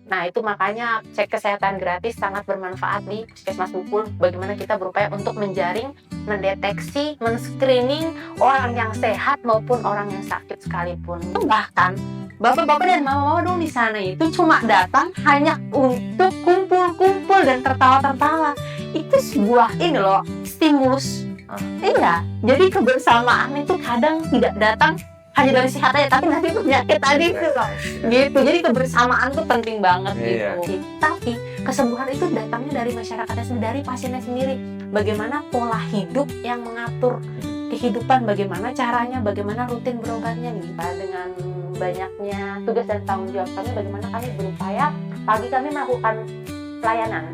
Nah, itu makanya cek kesehatan gratis sangat bermanfaat di Puskesmas Bupul. Bagaimana kita berupaya untuk menjaring, mendeteksi, men-screening orang yang sehat maupun orang yang sakit sekalipun. Bahkan bapak-bapak dan mama-mama dong di sana itu cuma datang hanya untuk kumpul-kumpul dan tertawa-tertawa. Itu sebuah ini loh, stimulus. Iya, jadi kebersamaan itu kadang tidak datang hanya dari sehat aja, tapi nanti penyakit tadi itu loh. Gitu, jadi kebersamaan tuh penting banget gitu. Tapi kesembuhan itu datangnya dari masyarakatnya sendiri, dari pasiennya sendiri. Bagaimana pola hidup yang mengatur kehidupan, bagaimana caranya, bagaimana rutin berobatnya nih. Dengan banyaknya tugas dan tanggung jawab kami, bagaimana kami berupaya pagi kami melakukan pelayanan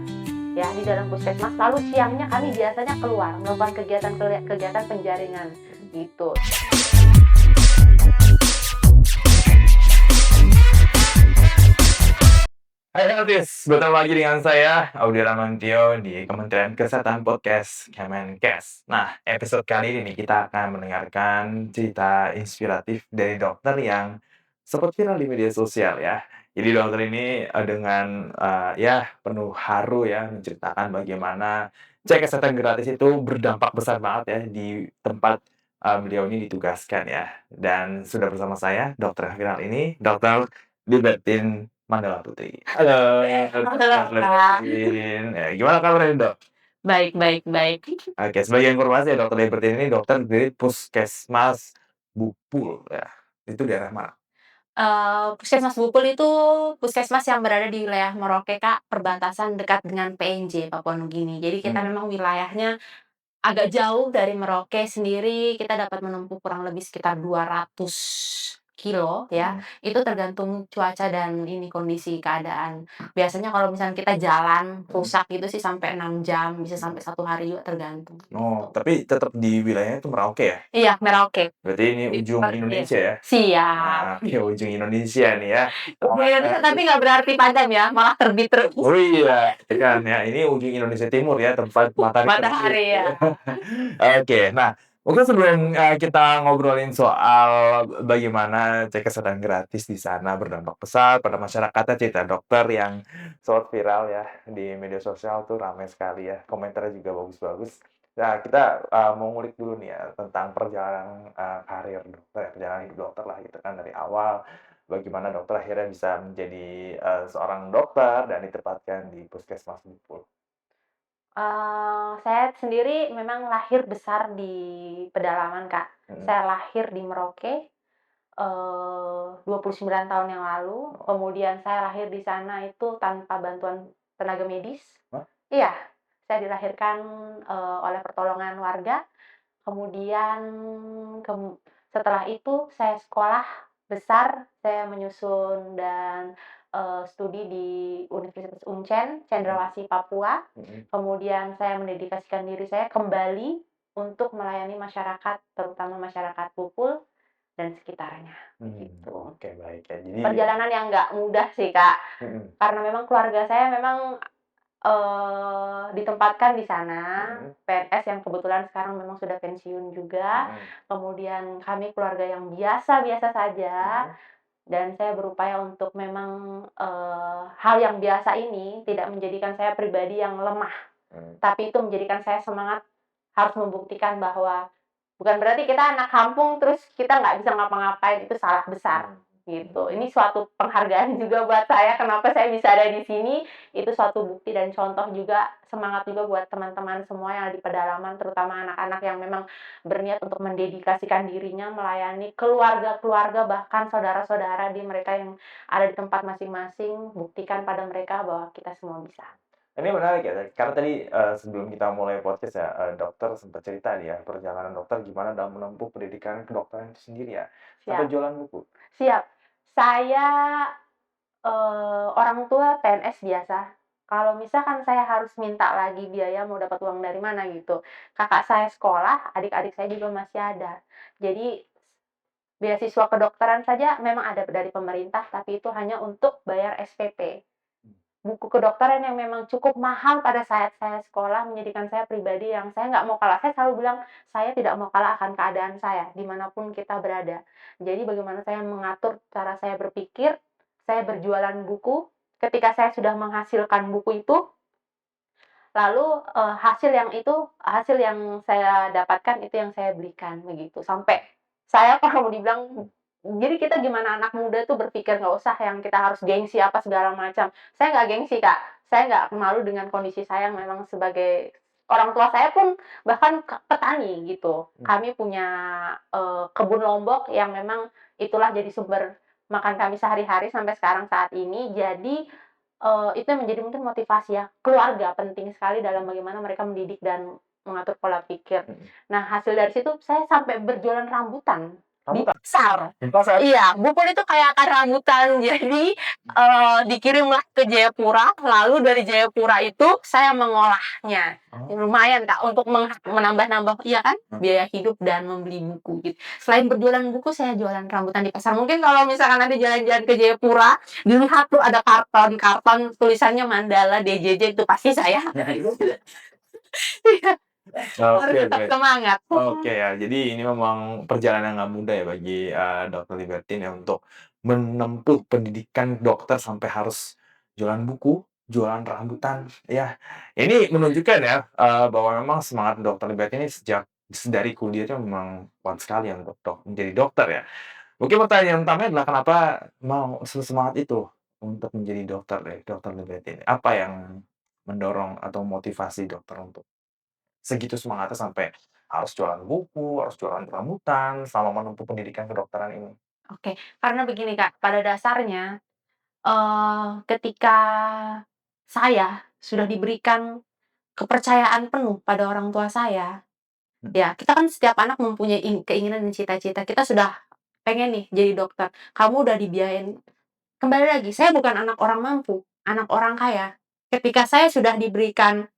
ya di dalam puskesmas, lalu siangnya kami biasanya keluar melakukan kegiatan penjaringan gitu. Hai Altis, bertemu lagi dengan saya, Audi Ramantio di Kementerian Kesehatan Podcast Kemenkes. Nah, episode kali ini kita akan mendengarkan cerita inspiratif dari dokter yang sempat viral di media sosial ya. Jadi dokter ini dengan ya penuh haru ya menceritakan bagaimana cek kesehatan gratis itu berdampak besar banget ya di tempat beliau ini ditugaskan ya. Dan sudah bersama saya dokter yang viral ini, Dokter Libertin Mandala Putri. Halo, Halo, Kak Kak. Libertin. Gimana kabarnya, Dok? Baik, baik, baik. Oke, sebagai informasi ya, Dokter Libertin ini dokter dari Puskesmas Bupul ya. Itu daerah mana? Puskesmas Bupul itu puskesmas yang berada di wilayah Merauke, Kak, perbatasan dekat dengan PNJ, Papua Nugini. Jadi kita memang wilayahnya agak jauh dari Merauke sendiri, kita dapat menempuh kurang lebih sekitar 200 kilo ya, itu tergantung cuaca dan ini kondisi keadaan. Biasanya kalau misalnya kita jalan rusak gitu sih sampai 6 jam, bisa sampai 1 hari juga tergantung. Oh, tapi tetap di wilayahnya itu Merauke ya? Iya, Merauke. Berarti ini ujung Indonesia ya? Siap. Oke, ujung Indonesia nih ya. Ujung Indonesia tapi nggak berarti padam ya, malah terbit terus. Oh iya, kan ya, ini ujung Indonesia Timur ya, tempat matahari terbit. Matahari ya. Oke, nah mungkin sebelum kita ngobrolin soal bagaimana cek kesehatan gratis di sana berdampak besar pada masyarakatnya, cerita dokter yang sempat viral ya di media sosial tuh ramai sekali ya, komentarnya juga bagus-bagus. Nah, kita mau ngulik dulu nih ya tentang perjalanan karir dokter, ya, perjalanan hidup dokter lah gitu kan dari awal. Bagaimana dokter akhirnya bisa menjadi seorang dokter dan ditempatkan di Puskesmas Bupul. Saya sendiri memang lahir besar di pedalaman, Kak. Saya lahir di Merauke, 29 tahun yang lalu. Kemudian saya lahir di sana itu tanpa bantuan tenaga medis. Hah? Iya, saya dilahirkan, oleh pertolongan warga. Kemudian setelah itu saya sekolah besar, saya menyusun dan, studi di Universitas Uncen, Cendrawasih, Papua. Kemudian saya mendedikasikan diri saya kembali untuk melayani masyarakat, terutama masyarakat Bupul dan sekitarnya, gitu. Oke, baik ya. Jadi Perjalanan yang nggak mudah sih, Kak, mhm, karena memang keluarga saya memang ditempatkan di sana, PNS yang kebetulan sekarang memang sudah pensiun juga. Kemudian kami keluarga yang biasa-biasa saja, dan saya berupaya untuk memang, hal yang biasa ini tidak menjadikan saya pribadi yang lemah, tapi itu menjadikan saya semangat harus membuktikan bahwa bukan berarti kita anak kampung terus kita nggak bisa ngapa-ngapain, itu salah besar, gitu. Ini suatu penghargaan juga buat saya, kenapa saya bisa ada di sini, itu suatu bukti dan contoh juga, semangat juga buat teman-teman semua yang ada di pedalaman, terutama anak-anak yang memang berniat untuk mendedikasikan dirinya melayani keluarga-keluarga, bahkan saudara-saudara di mereka yang ada di tempat masing-masing, buktikan pada mereka bahwa kita semua bisa. ini menarik ya, karena tadi sebelum kita mulai podcast ya, dokter sempat cerita nih ya, perjalanan dokter gimana dalam menempuh pendidikan kedokteran itu sendiri ya, sampai Siap, jualan buku. siap. Saya orang tua PNS biasa. Kalau misalkan saya harus minta lagi biaya mau dapat uang dari mana gitu, kakak saya sekolah, adik-adik saya juga masih ada. Jadi beasiswa kedokteran saja memang ada dari pemerintah, tapi itu hanya untuk bayar SPP. Buku kedokteran yang memang cukup mahal pada saat saya sekolah menjadikan saya pribadi yang saya nggak mau kalah. Saya selalu bilang, saya tidak mau kalah akan keadaan saya, dimanapun kita berada. Jadi bagaimana saya mengatur cara saya berpikir, saya berjualan buku, ketika saya sudah menghasilkan buku itu, lalu, hasil yang saya dapatkan itu yang saya belikan, begitu. Sampai saya kalau mau dibilang jadi kita gimana anak muda tuh berpikir nggak usah yang kita harus gengsi apa segala macam. Saya nggak gengsi, Kak. Saya nggak malu dengan kondisi saya yang memang sebagai orang tua saya pun bahkan petani gitu. Kami punya, kebun lombok yang memang itulah jadi sumber makan kami sehari-hari sampai sekarang saat ini. Jadi, itu yang menjadi mungkin motivasi ya, keluarga penting sekali dalam bagaimana mereka mendidik dan mengatur pola pikir. Mhm. Nah, hasil dari situ saya sampai berjualan rambutan di Rambutan? pasar. Di pasar? Iya, Bukul itu kayak akar rambutan. Jadi, dikirimlah ke Jayapura, lalu dari Jayapura itu saya mengolahnya. Oh. Lumayan, Kak, untuk menambah-nambah iya kan, biaya hidup dan membeli buku gitu. Selain berjualan buku, saya jualan rambutan di pasar. Mungkin kalau misalkan nanti jalan-jalan ke Jayapura, dilihat tuh ada karton-karton tulisannya Mandala, DJJ, itu pasti saya. Iya, harus Oke, tetap baik. semangat. Oke ya, jadi ini memang perjalanan yang nggak mudah ya bagi, Dokter Libertine ya untuk menempuh pendidikan dokter sampai harus jualan buku, jualan rambutan, ya. Ini menunjukkan ya, bahwa memang semangat Dokter Libertine ini sejak dari kuliah itu memang kuat sekali ya untuk menjadi dokter ya. Mungkin pertanyaan utamanya adalah kenapa mau sesemangat itu untuk menjadi dokter deh, Dokter Libertine? Apa yang mendorong atau motivasi dokter untuk segitu semangatnya sampai harus jualan buku, harus jualan rambutan, selama menempuh pendidikan kedokteran ini. Oke, karena begini, Kak, pada dasarnya, ketika saya sudah diberikan kepercayaan penuh pada orang tua saya, Mhm, ya kita kan setiap anak mempunyai keinginan dan cita-cita, kita sudah pengen nih jadi dokter, kamu udah dibiayain. Kembali lagi, saya bukan anak orang mampu, anak orang kaya. Ketika saya sudah diberikan,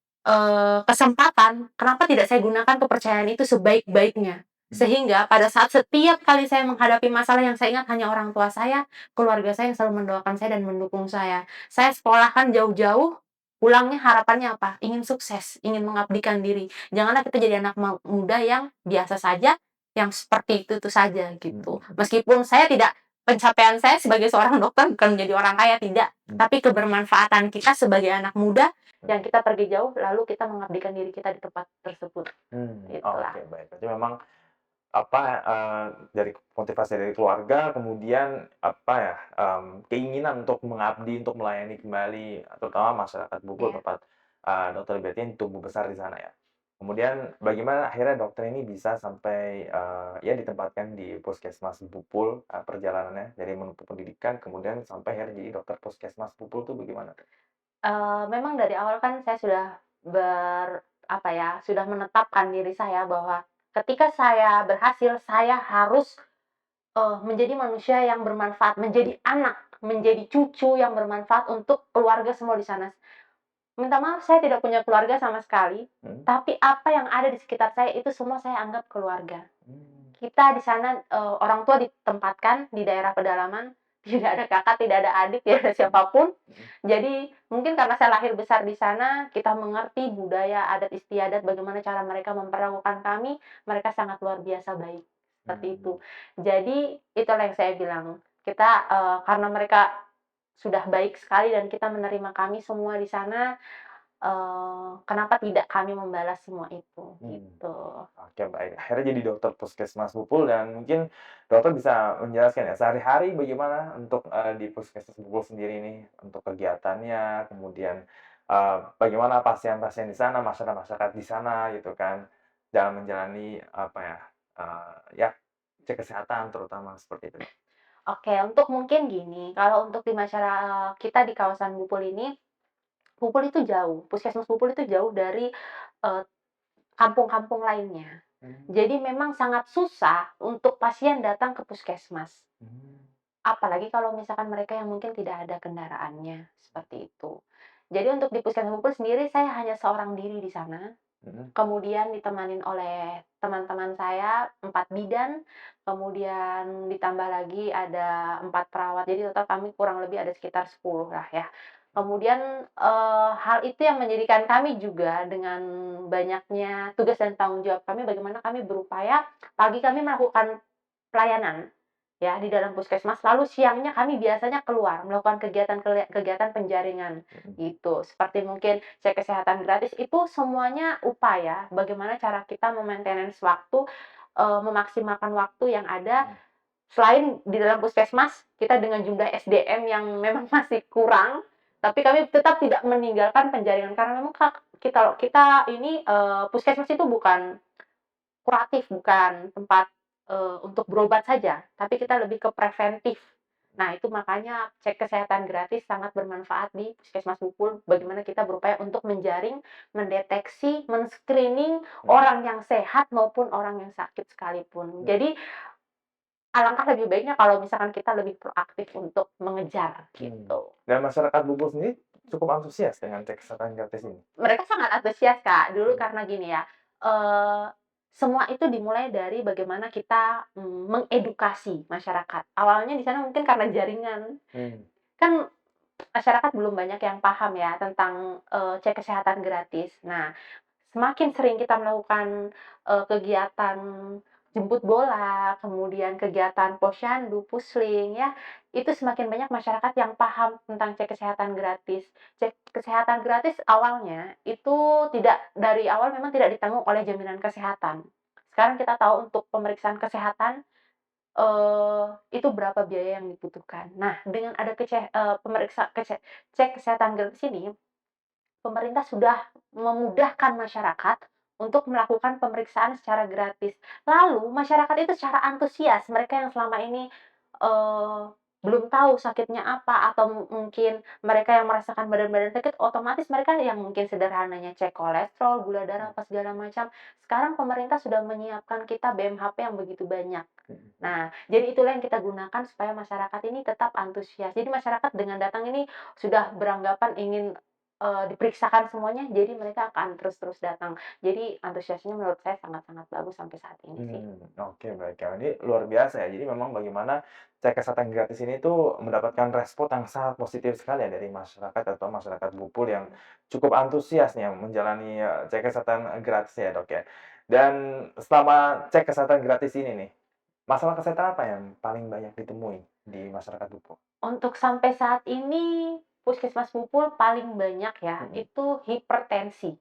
kesempatan, kenapa tidak saya gunakan kepercayaan itu sebaik-baiknya? mhm, Sehingga pada saat setiap kali saya menghadapi masalah yang saya ingat hanya orang tua saya, keluarga saya yang selalu mendoakan saya dan mendukung saya. Saya sekolahkan jauh-jauh, pulangnya harapannya apa? Ingin sukses, ingin mengabdikan diri. Janganlah kita jadi anak muda yang biasa saja, yang seperti itu saja, gitu. mhm, Meskipun saya tidak pencapaian saya sebagai seorang dokter bukan menjadi orang kaya, tidak. mhm, Tapi kebermanfaatan kita sebagai anak muda mhm. yang kita pergi jauh, lalu kita mengabdikan diri kita di tempat tersebut. Oke Itulah. baik. Berarti memang apa, dari motivasi dari keluarga, kemudian apa ya, keinginan untuk mengabdi, untuk melayani kembali, terutama masyarakat Bogor Ya. tempat, Dokter Libertine tumbuh besar di sana ya. Kemudian bagaimana akhirnya dokter ini bisa sampai, ya ditempatkan di Puskesmas Bupul, perjalanannya dari menempuh pendidikan kemudian sampai akhirnya jadi dokter Puskesmas Bupul tuh bagaimana? Memang dari awal kan saya sudah apa ya, sudah menetapkan diri saya bahwa ketika saya berhasil, saya harus, menjadi manusia yang bermanfaat, menjadi anak, menjadi cucu yang bermanfaat untuk keluarga semua di sana. Minta maaf saya tidak punya keluarga sama sekali, Mhm, tapi apa yang ada di sekitar saya itu semua saya anggap keluarga. mmm, Kita di sana, orang tua ditempatkan di daerah pedalaman, tidak ada kakak, tidak ada adik, tidak ada mhm, siapapun. mhm, Jadi mungkin karena saya lahir besar di sana, kita mengerti budaya adat istiadat, bagaimana cara mereka memperlakukan kami, mereka sangat luar biasa baik, seperti itu. mmm, Jadi itulah yang saya bilang, kita, karena mereka sudah baik sekali dan kita menerima kami semua di sana, kenapa tidak kami membalas semua itu, mmm. gitu. Oke baik, akhirnya jadi dokter puskesmas Bupul dan mungkin dokter bisa menjelaskan ya sehari-hari bagaimana untuk, di puskesmas Bupul sendiri ini, untuk kegiatannya, kemudian, bagaimana pasien-pasien di sana, masyarakat-masyarakat di sana gitu kan, dalam menjalani apa ya, ya cek kesehatan terutama seperti itu, Dok. Oke, untuk mungkin gini, kalau untuk di masyarakat kita di kawasan Bupul ini, Bupul itu jauh, puskesmas Bupul itu jauh dari, eee, kampung-kampung lainnya. Mmm, Jadi memang sangat susah untuk pasien datang ke puskesmas. mmm, Apalagi kalau misalkan mereka yang mungkin tidak ada kendaraannya, seperti itu. Jadi untuk di puskesmas Bupul sendiri saya hanya seorang diri di sana. mhm, Kemudian ditemanin oleh teman-teman saya, 4 bidan, kemudian ditambah lagi ada 4 perawat, jadi total kami kurang lebih ada sekitar 10 lah ya. Kemudian, hal itu yang menjadikan kami juga dengan banyaknya tugas dan tanggung jawab kami, bagaimana kami berupaya pagi kami melakukan pelayanan. ya di dalam puskesmas, lalu siangnya kami biasanya keluar melakukan kegiatan penjaringan Mhm. gitu. Seperti mungkin cek kesehatan gratis, itu semuanya upaya bagaimana cara kita me-maintenance waktu, memaksimalkan waktu yang ada. Mhm. Selain di dalam puskesmas, kita dengan jumlah SDM yang memang masih kurang, tapi kami tetap tidak meninggalkan penjaringan karena memang kita kita ini, puskesmas itu bukan kuratif, bukan tempat, untuk berobat saja, tapi kita lebih ke preventif. Nah, itu makanya cek kesehatan gratis sangat bermanfaat di Puskesmas Bupul, bagaimana kita berupaya untuk menjaring, mendeteksi, men-screening Mhm. orang yang sehat maupun orang yang sakit sekalipun. Mhm. Jadi, alangkah lebih baiknya kalau misalkan kita lebih proaktif untuk mengejar, Mhm. gitu. Dan masyarakat Bubul sendiri cukup antusias dengan cek kesehatan gratis ini? Mereka sangat antusias, Kak, dulu Mhm. karena gini ya, eee, semua itu dimulai dari bagaimana kita, mengedukasi masyarakat. Awalnya di sana mungkin karena jaringan, Mmm. kan masyarakat belum banyak yang paham ya tentang, cek kesehatan gratis. Nah, semakin sering kita melakukan, kegiatan jemput bola, kemudian kegiatan posyandu, pusling ya, itu semakin banyak masyarakat yang paham tentang cek kesehatan gratis. Cek kesehatan gratis awalnya itu dari awal memang tidak ditanggung oleh jaminan kesehatan. Sekarang kita tahu untuk pemeriksaan kesehatan, itu berapa biaya yang dibutuhkan. Nah, dengan ada cek kesehatan gratis ini, pemerintah sudah memudahkan masyarakat untuk melakukan pemeriksaan secara gratis. Lalu masyarakat itu secara antusias, mereka yang selama ini, eee, belum tahu sakitnya apa atau mungkin mereka yang merasakan badan-badan sakit, otomatis mereka yang mungkin sederhananya cek kolesterol, gula darah, apa segala macam, sekarang pemerintah sudah menyiapkan kita BMHP yang begitu banyak. Mhm. Nah, jadi itulah yang kita gunakan supaya masyarakat ini tetap antusias. Jadi masyarakat dengan datang ini sudah beranggapan ingin diperiksakan semuanya, jadi mereka akan terus-terus datang. Jadi antusiasnya menurut saya sangat-sangat bagus sampai saat ini sih. Oke baik ya, ini luar biasa ya. Jadi memang bagaimana cek kesehatan gratis ini tuh mendapatkan respon yang sangat positif sekali ya dari masyarakat atau masyarakat Bupul yang cukup antusias nih menjalani, cek kesehatan gratis ya, Dok, ya. Dan selama cek kesehatan gratis ini nih, masalah kesehatan apa yang paling banyak ditemui di masyarakat Bupul? Untuk sampai saat ini, Puskesmas Pupul paling banyak ya, Mhm. itu hipertensi.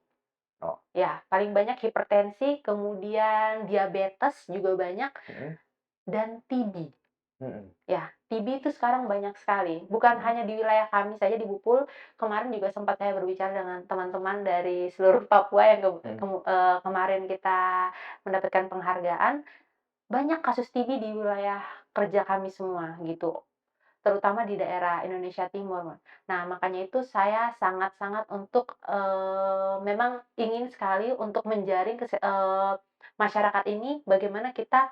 Oh. Ya, paling banyak hipertensi, kemudian diabetes juga banyak, Mhm. dan TB. Mhm. Ya, TB itu sekarang banyak sekali, bukan Mhm. hanya di wilayah kami saja di Bupul, kemarin juga sempat saya berbicara dengan teman-teman dari seluruh Papua yang Mhm. kemarin kita mendapatkan penghargaan, banyak kasus TB di wilayah kerja kami semua, gitu, terutama di daerah Indonesia Timur. Nah, makanya itu saya sangat-sangat untuk, memang ingin sekali untuk menjaring masyarakat ini bagaimana kita.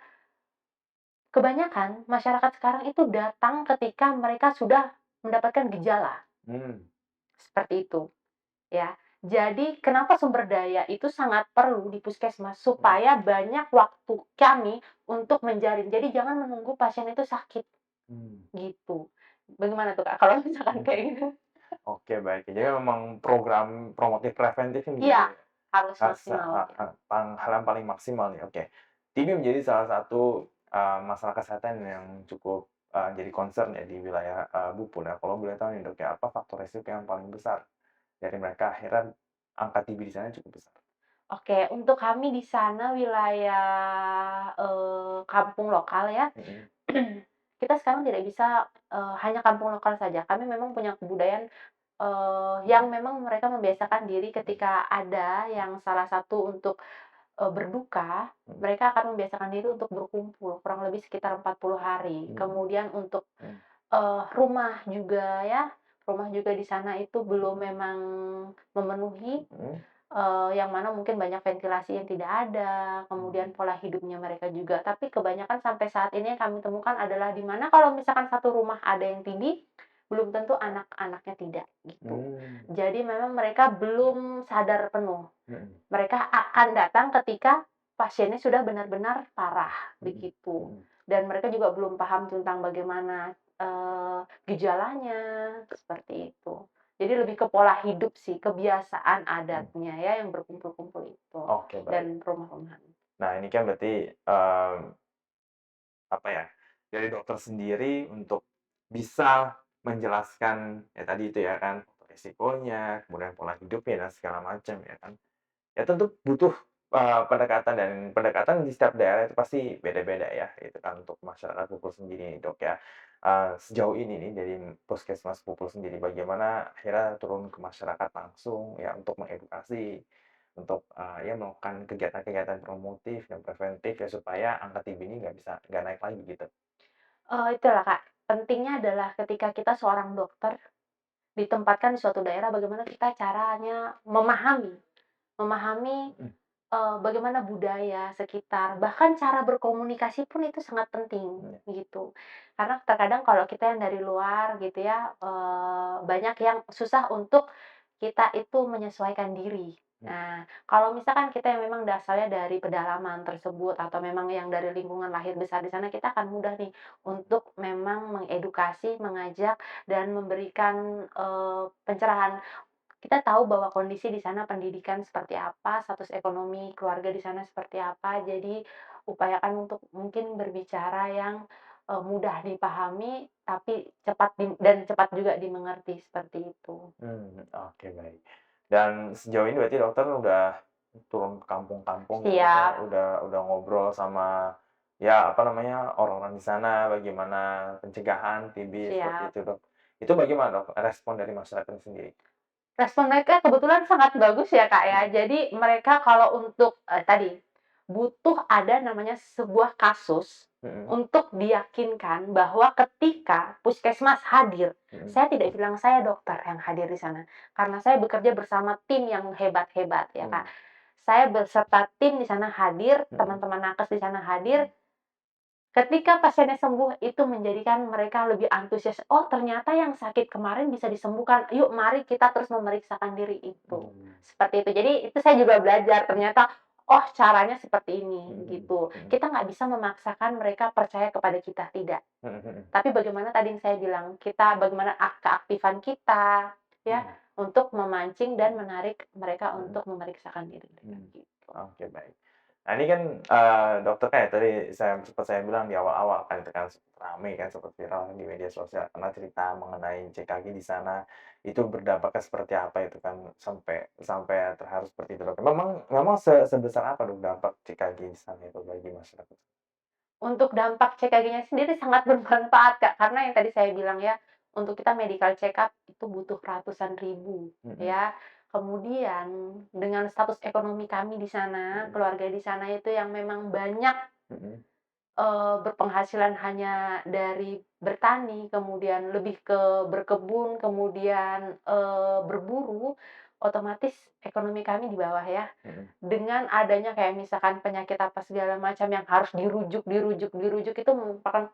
Kebanyakan masyarakat sekarang itu datang ketika mereka sudah mendapatkan gejala, Mmm. seperti itu, ya. Jadi kenapa sumber daya itu sangat perlu di puskesmas, Mhm. supaya banyak waktu kami untuk menjaring. Jadi jangan menunggu pasien itu sakit, Mmm. gitu. Bagaimana tuh, Kak, kalau misalkan kayak gitu? Oke baik, jadi memang program promotif preventif ini Iya, menjadi harus Rasa maksimal, ya. hal yang paling maksimal nih, oke. TB menjadi salah satu, masalah kesehatan yang cukup, jadi concern ya di wilayah, Bupul ya. Kalau boleh tahu nih Dok ya, apa faktor resiko yang paling besar dari mereka akhirnya angka TB di sana cukup besar? Oke, untuk kami di sana wilayah, kampung lokal ya. Mhm. Kita sekarang tidak bisa, hanya kampung lokal saja. Kami memang punya kebudayaan, yang memang mereka membiasakan diri ketika ada yang salah satu untuk, berduka, Mhm. mereka akan membiasakan diri untuk berkumpul, kurang lebih sekitar 40 hari. Mhm. Kemudian untuk, Mhm. rumah juga ya, rumah juga di sana itu belum memang memenuhi. Mhm. Yang mana mungkin banyak ventilasi yang tidak ada, Mhm. kemudian pola hidupnya mereka juga. Tapi kebanyakan sampai saat ini yang kami temukan adalah di mana kalau misalkan satu rumah ada yang TB, belum tentu anak-anaknya tidak, gitu. Mmm. Jadi memang mereka belum sadar penuh. Mhm. Mereka akan datang ketika pasiennya sudah benar-benar parah, Mhm. begitu. Mhm. Dan mereka juga belum paham tentang bagaimana, gejalanya, seperti itu. Jadi lebih ke pola hidup sih, kebiasaan Mhm. adatnya ya yang berkumpul-kumpul itu, Oke baik. dan rumah-rumahan. Nah ini kan berarti, apa ya, dari dokter sendiri untuk bisa menjelaskan ya tadi itu ya kan, resikonya, kemudian pola hidupnya dan segala macam ya kan. Ya tentu butuh, pendekatan dan pendekatan di setiap daerah itu pasti beda-beda ya, itu kan untuk masyarakat Pupul sendiri nih, Dok, ya. Sejauh ini nih dari Puskesmas Pupul sendiri bagaimana akhirnya turun ke masyarakat langsung ya untuk mengedukasi, untuk, ya melakukan kegiatan-kegiatan promotif dan preventif ya supaya angka TB ini nggak naik lagi gitu? Itulah Kak, pentingnya adalah ketika kita seorang dokter ditempatkan di suatu daerah bagaimana kita caranya memahami memahami, Mhm, bagaimana budaya sekitar, bahkan cara berkomunikasi pun itu sangat penting, iya, gitu. Karena terkadang kalau kita yang dari luar gitu ya, banyak yang susah untuk kita itu menyesuaikan diri. mhm, Nah, kalau misalkan kita yang memang asalnya dari pedalaman tersebut atau memang yang dari lingkungan lahir besar di sana, kita akan mudah nih untuk memang mengedukasi, mengajak, dan memberikan, pencerahan. Kita tahu bahwa kondisi di sana pendidikan seperti apa, status ekonomi keluarga di sana seperti apa, jadi upayakan untuk mungkin berbicara yang, mudah dipahami, tapi cepat juga dimengerti, seperti itu. oke baik. Dan sejauh ini berarti dokter udah turun ke kampung-kampung ya, maksudnya Siap, udah ngobrol sama, ya apa namanya, orang-orang di sana bagaimana pencegahan TB seperti siap. itu, Dok. Itu bagaimana, Dok, respon dari masyarakat sendiri? Respon mereka kebetulan sangat bagus ya, Kak, ya. Mhm, Jadi mereka kalau untuk, tadi, butuh ada namanya sebuah kasus mhm, untuk diyakinkan bahwa ketika puskesmas hadir, mhm, saya tidak bilang saya dokter yang hadir di sana, karena saya bekerja bersama tim yang hebat-hebat ya, Kak. mmm, Saya beserta tim di sana hadir, mhm, teman-teman nakes di sana hadir. Ketika pasiennya sembuh, itu menjadikan mereka lebih antusias, "Oh, ternyata yang sakit kemarin bisa disembuhkan. Yuk mari kita terus memeriksakan diri," itu. mmm, Seperti itu. Jadi itu saya juga belajar ternyata, oh caranya seperti ini, mhm, gitu. mhm, Kita nggak bisa memaksakan mereka percaya kepada kita, tidak. mhm, mhm, Tapi bagaimana tadi yang saya bilang, kita bagaimana keaktifan kita, ya, mhm, untuk memancing dan menarik mereka mhm, untuk memeriksakan diri, mhm. gitu. Oke, baik. Nah, ini kan, dokter kan ya tadi saya bilang di awal-awal kan itu kan sempat rame kan, sempat viral di media sosial karena cerita mengenai CKG di sana, itu berdampaknya seperti apa itu kan, sampai sampai terharu seperti itu, Dok. Memang memang sebesar apa, Dok, dampak CKG di sana itu bagi masyarakat? Untuk dampak CKG-nya sendiri sangat bermanfaat, Kak, karena yang tadi saya bilang ya, untuk kita medical check up itu butuh ratusan ribu, Mhm, ya. Kemudian dengan status ekonomi kami di sana, mhm, keluarga di sana itu yang memang banyak, mhm, berpenghasilan hanya dari bertani, kemudian lebih ke berkebun, kemudian, berburu, otomatis ekonomi kami di bawah ya. mhm, Dengan adanya kayak misalkan penyakit apa segala macam yang harus dirujuk itu merupakan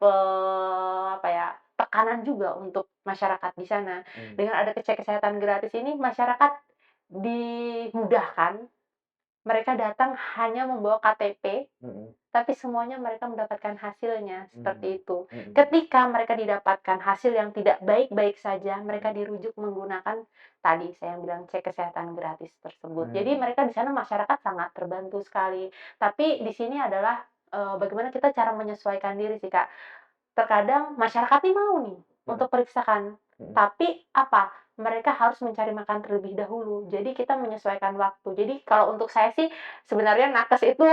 apa ya, tekanan juga untuk masyarakat di sana. mmm, Dengan ada cek kesehatan gratis ini, masyarakat dimudahkan, mereka datang hanya membawa KTP, mhm, tapi semuanya mereka mendapatkan hasilnya, seperti mmm, itu. mhm, Ketika mereka didapatkan hasil yang tidak baik-baik saja, mereka mhm, dirujuk menggunakan tadi saya bilang cek kesehatan gratis tersebut. Jadi mmm, mereka di sana masyarakat sangat terbantu sekali. Tapi di sini adalah, bagaimana kita cara menyesuaikan diri sih, Kak. Terkadang masyarakat nih mau nih mhm, untuk periksakan, mhm, tapi apa, mereka harus mencari makan terlebih dahulu. Jadi kita menyesuaikan waktu. Jadi kalau untuk saya sih sebenarnya nakes itu,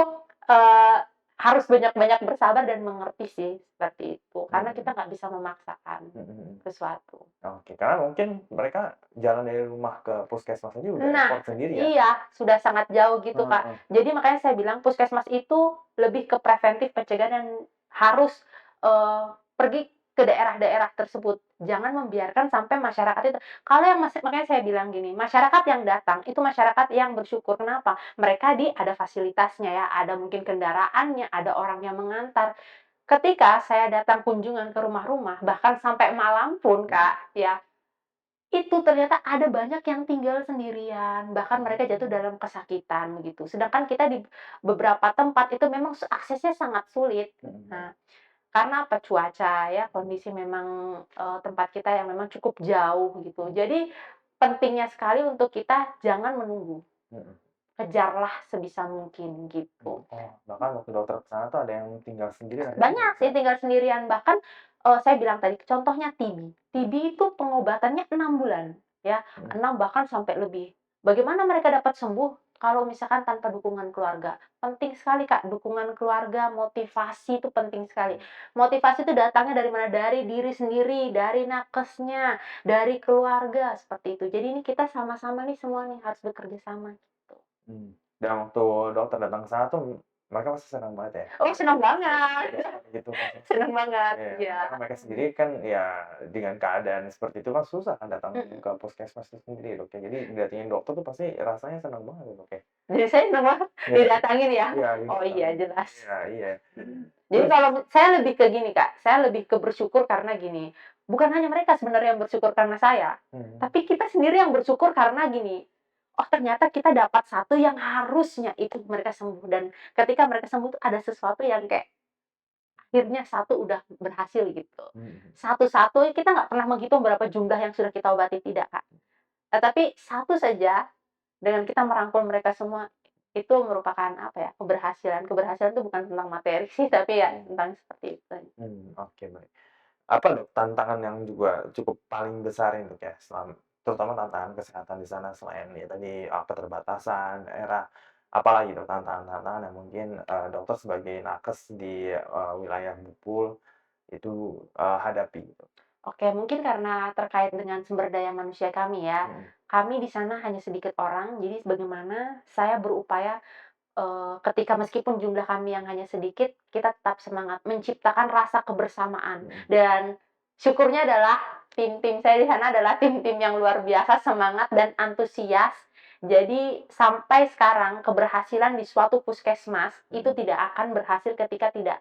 eee, harus banyak-banyak bersabar dan mengerti sih, seperti itu. Karena kita mhm, nggak bisa memaksakan mhm, mhm. sesuatu. Oke, karena mungkin mereka jalan dari rumah ke puskesmas aja udah Nah, effort sendiri ya? iya, sudah sangat jauh gitu, Kak. Heeh, Jadi makanya saya bilang puskesmas itu lebih ke preventif pencegahan dan harus, pergi ke daerah-daerah tersebut. Jangan membiarkan sampai masyarakat itu kalau yang masih makanya saya bilang gini, masyarakat yang datang itu masyarakat yang bersyukur. Kenapa? Mereka ada fasilitasnya ya, ada mungkin kendaraannya, ada orang yang mengantar. Ketika saya datang kunjungan ke rumah-rumah, bahkan sampai malam pun, mhm, Kak, ya, itu ternyata ada banyak yang tinggal sendirian, bahkan mereka jatuh mmm, dalam kesakitan begitu. Sedangkan kita di beberapa tempat itu memang aksesnya sangat sulit. mhm, mhm, Nah, karena apa? Cuaca ya, kondisi memang, tempat kita yang memang cukup jauh gitu. Jadi pentingnya sekali untuk kita jangan menunggu. mhm, kejarlah sebisa mungkin gitu. Oh, bahkan waktu dokter ke sana tuh ada yang tinggal sendiri akhirnya Banyak bisa. sih tinggal sendirian, bahkan, saya bilang tadi contohnya TB. TB itu pengobatannya 6 bulan, ya, Mhm, 6 bahkan sampai lebih. Bagaimana mereka dapat sembuh kalau misalkan tanpa dukungan keluarga? Penting sekali, Kak, dukungan keluarga, motivasi itu penting sekali. Motivasi itu datangnya dari mana? Dari diri sendiri, dari nakesnya, dari keluarga, seperti itu. Jadi ini kita sama-sama nih semua nih harus bekerja sama, gitu. dan waktu dokter datang ke sana tuh mereka pasti senang banget ya? Oh, senang banget. Iya, gitu pasti. Senang banget, Iya, iya. karena mereka sendiri kan ya dengan keadaan seperti itu kan susah kan datang Mhm. ke puskesmas itu sendiri, Dok, ya. Jadi datengin dokter tuh pasti rasanya senang banget ya, Dok, ya? Jadi saya senang banget Iya, didatangin ya? iya, Oh iya, didatengin. jelas. Iya, iya. Jadi Terus kalau saya lebih ke gini, Kak, saya lebih ke bersyukur karena gini, bukan hanya mereka sebenarnya yang bersyukur karena saya, mhm, tapi kita sendiri yang bersyukur karena gini, oh ternyata kita dapat satu yang harusnya itu mereka sembuh dan ketika mereka sembuh tuh ada sesuatu yang kayak akhirnya satu udah berhasil gitu. mhm, Satu-satu kita nggak pernah menghitung berapa jumlah yang sudah kita obati, tidak, Kak. Tapi satu saja dengan kita merangkul mereka semua, itu merupakan apa ya, keberhasilan. Keberhasilan itu bukan tentang materi sih, tapi ya tentang seperti itu. oke, baik. Apa, Dok, tantangan yang juga cukup paling besar ini, Dok, ya, terutama tantangan kesehatan di sana selain ya tadi, keterbatasan daerah, apalagi, Dok, tantangan-tantangan yang mungkin, dokter sebagai nakes di, wilayah Bupul itu, hadapi gitu? Oke, mungkin karena terkait dengan sumber daya manusia kami ya. Mhm, Kami di sana hanya sedikit orang, jadi bagaimana saya berupaya, ketika meskipun jumlah kami yang hanya sedikit, kita tetap semangat menciptakan rasa kebersamaan. mhm, Dan syukurnya adalah tim-tim saya di sana adalah tim-tim yang luar biasa semangat dan antusias. Jadi sampai sekarang keberhasilan di suatu puskesmas itu mhm, tidak akan berhasil ketika tidak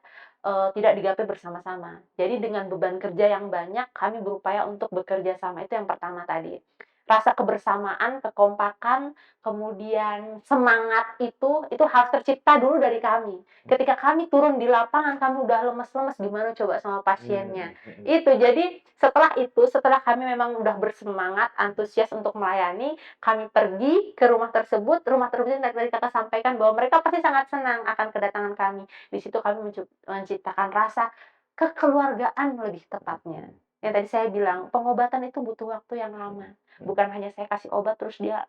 digapai bersama-sama. Jadi dengan beban kerja yang banyak, kami berupaya untuk bekerja sama, itu yang pertama tadi. Rasa kebersamaan, kekompakan, kemudian semangat itu harus tercipta dulu dari kami. Ketika kami turun di lapangan, kami udah lemes-lemes, gimana coba sama pasiennya. mmm, mhm, Itu, jadi setelah itu, setelah kami memang udah bersemangat, antusias untuk melayani, kami pergi ke rumah tersebut yang tadi Kakak sampaikan bahwa mereka pasti sangat senang akan kedatangan kami. Di situ kami menciptakan rasa kekeluargaan lebih tepatnya. Yang tadi saya bilang, pengobatan itu butuh waktu yang lama. mhm, Bukan hanya saya kasih obat terus dia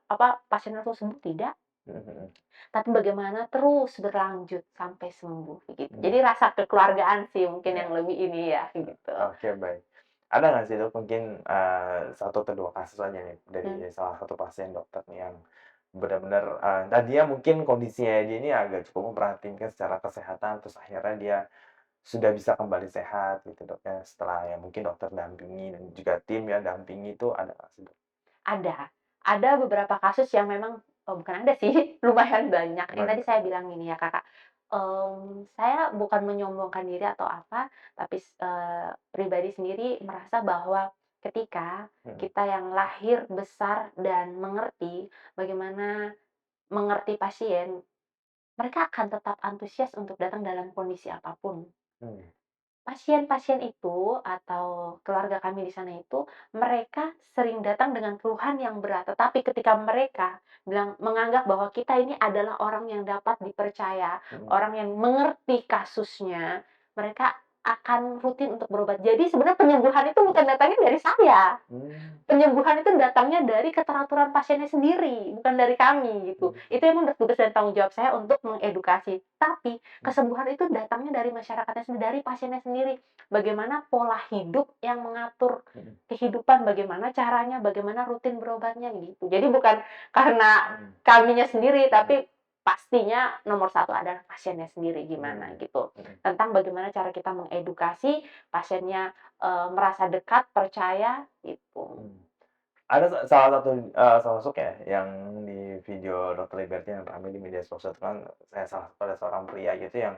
pasien langsung sembuh, tidak. mhm, mhm, Tapi bagaimana terus berlanjut sampai sembuh, gitu. mhm, Jadi rasa kekeluargaan sih mungkin yang iya. lebih ini ya, gitu. Oke, baik. Ada nggak sih, Dok, mungkin, 1 atau 2 kasus aja nih dari Mmm, salah satu pasien dokter nih yang benar-benar, tadinya mungkin kondisinya dia ini agak cukup memprihatinkan secara kesehatan, terus akhirnya dia sudah bisa kembali sehat gitu, Dok, ya, setelah ya mungkin dokter dampingi dan juga tim ya dampingi itu ada nggak sih, Dok? ada. Ada beberapa kasus yang memang bukan ada sih, lumayan banyak. Yang tadi Gimana? saya bilang ini ya, Kakak, saya bukan menyombongkan diri atau apa, tapi pribadi sendiri merasa bahwa ketika Mhm, kita yang lahir, besar, dan mengerti bagaimana mengerti pasien, mereka akan tetap antusias untuk datang dalam kondisi apapun. mmm, Pasien-pasien itu atau keluarga kami di sana itu, mereka sering datang dengan keluhan yang berat, tetapi ketika mereka menganggap bahwa kita ini adalah orang yang dapat dipercaya, mhm, orang yang mengerti kasusnya, mereka akan rutin untuk berobat. Jadi sebenarnya penyembuhan itu bukan datangnya dari saya. mmm, Penyembuhan itu datangnya dari keteraturan pasiennya sendiri, bukan dari kami gitu. mhm, Itu emang udah tugas dan tanggung jawab saya untuk mengedukasi. Tapi mhm, kesembuhan itu datangnya dari masyarakatnya sendiri, dari pasiennya sendiri. Bagaimana pola hidup yang mengatur mhm, kehidupan, bagaimana caranya, bagaimana rutin berobatnya gitu. Jadi bukan karena mhm, kaminya sendiri, mhm, tapi pastinya nomor satu adalah pasiennya sendiri gimana mmm, gitu. mhm, Tentang bagaimana cara kita mengedukasi pasiennya, merasa dekat, percaya gitu. mmm. Ada salah satu, sosok ya, yang di video Dr. Liberty yang ramai di media sosial itu kan, salah satu ada seorang pria gitu yang,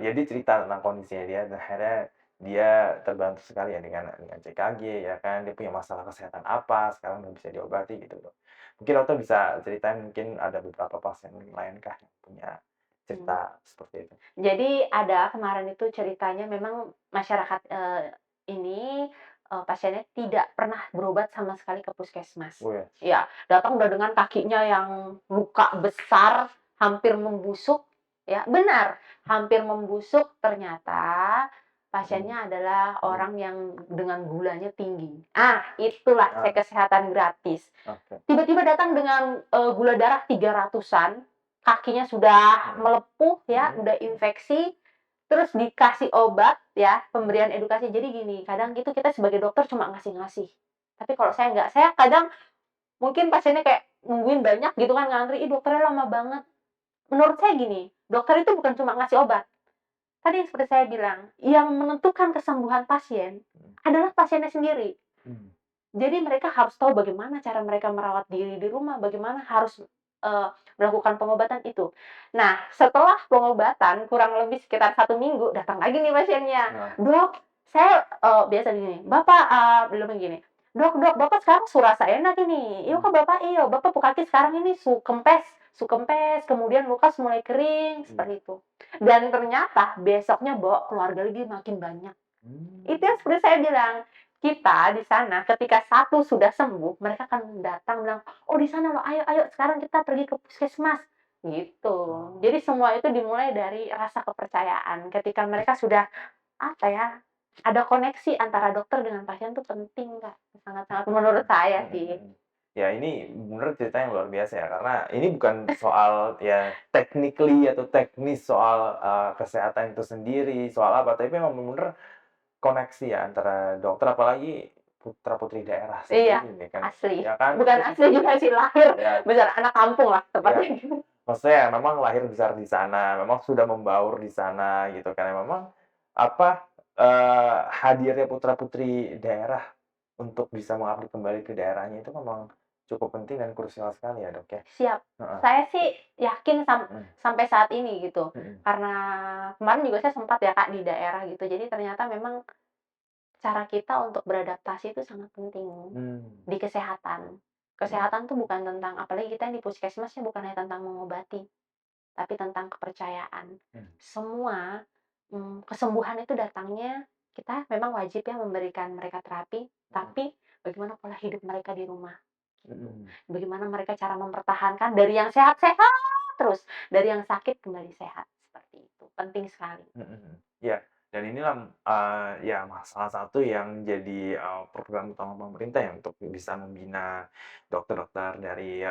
ya dia cerita tentang kondisinya dia dan akhirnya dia terbantu sekali ya dengan CKG ya kan, dia punya masalah kesehatan apa, sekarang udah bisa diobati gitu loh. Mungkin Dokter bisa ceritain mungkin ada beberapa pasien lainkah yang punya Mmm. cerita seperti itu? Jadi ada kemarin itu ceritanya memang masyarakat, ini, pasiennya tidak pernah berobat sama sekali ke puskesmas. Oh ya. Ya, datang udah dengan kakinya yang luka besar, hampir membusuk, ya benar, hampir membusuk, ternyata pasiennya adalah orang yang dengan gulanya tinggi. Itulah Ah, cek kesehatan gratis. oke. Tiba-tiba datang dengan, gula darah 300-an, kakinya sudah melepuh ya, udah infeksi, terus dikasih obat ya, pemberian edukasi. Jadi gini, kadang itu kita sebagai dokter cuma ngasih-ngasih. Tapi kalau saya enggak, saya kadang mungkin pasiennya kayak nungguin banyak gitu kan, ngantri, "Ih, dokternya lama banget." Menurut saya gini, dokter itu bukan cuma ngasih obat. Tadi seperti saya bilang, yang menentukan kesembuhan pasien adalah pasiennya sendiri. Hmm. Jadi mereka harus tahu bagaimana cara mereka merawat diri di rumah, bagaimana harus, melakukan pengobatan itu. Nah, setelah pengobatan kurang lebih sekitar 1 minggu, datang lagi nih pasiennya, Nah, "Dok, saya" biasa gini, "Bapak," bilangnya gini, "Dok, Bapak sekarang su rasa enak ini." "Iya kok Bapak, iyo, Bapak kaki sekarang ini su kempes, kemudian lukas mulai kering," seperti itu. Dan ternyata besoknya bawa keluarga lagi makin banyak. Itu yang seperti saya bilang, kita di sana ketika satu sudah sembuh, mereka akan datang bilang, "Oh di sana loh, ayo ayo sekarang kita pergi ke puskesmas." Gitu. Jadi semua itu dimulai dari rasa kepercayaan. Ketika mereka sudah, apa ya, ada koneksi antara dokter dengan pasien tuh penting, Kak. Sangat-sangat menurut saya sih. Ya ini bener cerita yang luar biasa ya, karena ini bukan soal ya technically atau teknis soal, kesehatan itu sendiri, soal apa, tapi memang bener koneksi ya antara dokter, apalagi putra-putri daerah Iya, sendiri nih kan, asli. ya kan? Bukan asli juga sih, lahir, Ya, besar anak kampung lah ya, tepatnya gitu. maksudnya memang lahir besar di sana, memang sudah membaur di sana gitu kan, ya memang apa, hadirnya putra-putri daerah untuk bisa mengabdi kembali ke daerahnya itu memang cukup penting dan krusial sekali ya, Dok, ya? Siap. Heeh, Saya sih yakin mhm, sampai saat ini gitu. mhm, Karena kemarin juga saya sempat ya Kak di daerah gitu. Jadi ternyata memang cara kita untuk beradaptasi itu sangat penting mmm, di kesehatan. mhm, Kesehatan tuh bukan tentang apalagi kita di puskesmas ya bukan hanya tentang mengobati, tapi tentang kepercayaan. mmm, Semua kesembuhan itu datangnya kita memang wajib ya memberikan mereka terapi, mhm, tapi bagaimana pola hidup mereka di rumah gitu. mhm. Bagaimana mereka cara mempertahankan dari yang sehat-sehat terus, dari yang sakit kembali sehat, seperti itu. Penting sekali. Mhm mhm. Iya, dan inilah, ya salah satu yang jadi, program utama pemerintah ya untuk bisa membina dokter-dokter dari,